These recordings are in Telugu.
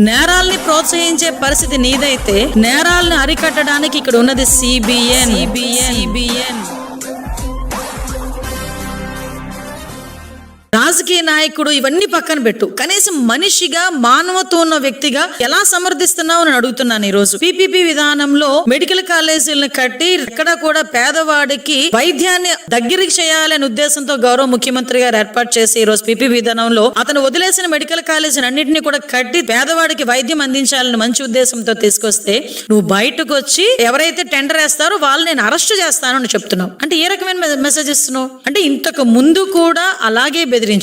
నేరాల్ని ప్రోత్సహించే పరిస్థితి నీదైతే నేరాలను అరికట్టడానికి ఇక్కడ ఉన్నది సిబిఎన్. రాజకీయ నాయకుడు ఇవన్నీ పక్కన పెట్టు, కనీసం మనిషిగా మానవత్వం ఉన్న వ్యక్తిగా ఎలా సమర్థిస్తున్నావు అని అడుగుతున్నాను. ఈ రోజు పీపీపీ విధానంలో మెడికల్ కాలేజీలను కట్టి ఎక్కడ కూడా పేదవాడికి వైద్యాన్ని దగ్గరికి చేయాలనే ఉద్దేశంతో గౌరవ ముఖ్యమంత్రి గారు ఏర్పాటు చేసి ఈ రోజు పీపీ విధానంలో అతను వదిలేసిన మెడికల్ కాలేజీని అన్నింటినీ కూడా కట్టి పేదవాడికి వైద్యం అందించాలని మంచి ఉద్దేశంతో తీసుకొస్తే నువ్వు బయటకు వచ్చి ఎవరైతే టెండర్ వేస్తారో వాళ్ళు నేను అరెస్ట్ చేస్తాను అని చెప్తున్నావు. అంటే ఏ రకమైన మెసేజ్ ఇస్తున్నావు? అంటే ఇంతకు ముందు కూడా అలాగే బెదిరించావు,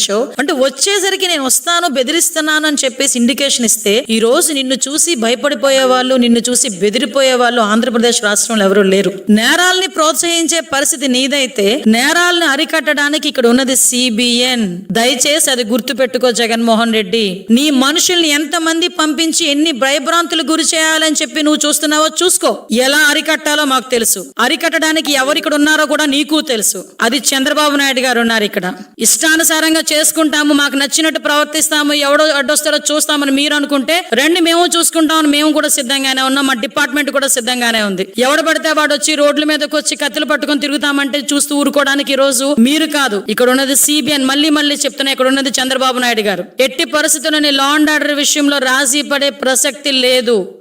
అంటే వచ్చేసరికి నేను వస్తాను బెదిరిస్తున్నాను అని చెప్పేసి ఇండికేషన్ ఇస్తే ఈ రోజు నిన్ను చూసి భయపడిపోయే వాళ్ళు, నిన్ను చూసి బెదిరిపోయే వాళ్ళు ఆంధ్రప్రదేశ్ రాష్ట్రంలో ఎవరు లేరు. నేరాల్ని ప్రోత్సహించే పరిస్థితి నీదైతే నేరాలను అరికట్టడానికి ఇక్కడ ఉన్నది సిబిఎన్. దయచేసి అది గుర్తు పెట్టుకో జగన్మోహన్ రెడ్డి. నీ మనుషుల్ని ఎంతమంది పంపించి ఎన్ని భయభ్రాంతులు గురి చేయాలని చెప్పి నువ్వు చూస్తున్నావో చూసుకో. ఎలా అరికట్టాలో మాకు తెలుసు, అరికట్టడానికి ఎవరు ఇక్కడ ఉన్నారో కూడా నీకు తెలుసు. అది చంద్రబాబు నాయుడు గారు ఉన్నారు ఇక్కడ. ఇష్టానుసారంగా చేసుకుంటాము, మాకు నచ్చినట్టు ప్రవర్తిస్తాము, ఎవడో అడ్డొస్తాడో చూస్తామని మీరు అనుకుంటే రండి, మేము చూసుకుంటామని మేము కూడా సిద్ధంగానే ఉన్నాం. మా డిపార్ట్మెంట్ కూడా సిద్ధంగానే ఉంది. ఎవడు పడితే వాడు వచ్చి రోడ్ల మీదకి వచ్చి కత్తులు పట్టుకొని తిరుగుతామంటే చూస్తూ ఊరుకోవడానికి ఈ రోజు మీరు కాదు, ఇక్కడ ఉన్నది సిబిఎన్. మళ్ళీ చెప్తున్నా, ఇక్కడ ఉన్నది చంద్రబాబు నాయుడు గారు. ఎట్టి పరిస్థితుల్లో లా అండ్ ఆర్డర్ విషయంలో రాజీ పడే ప్రసక్తి లేదు.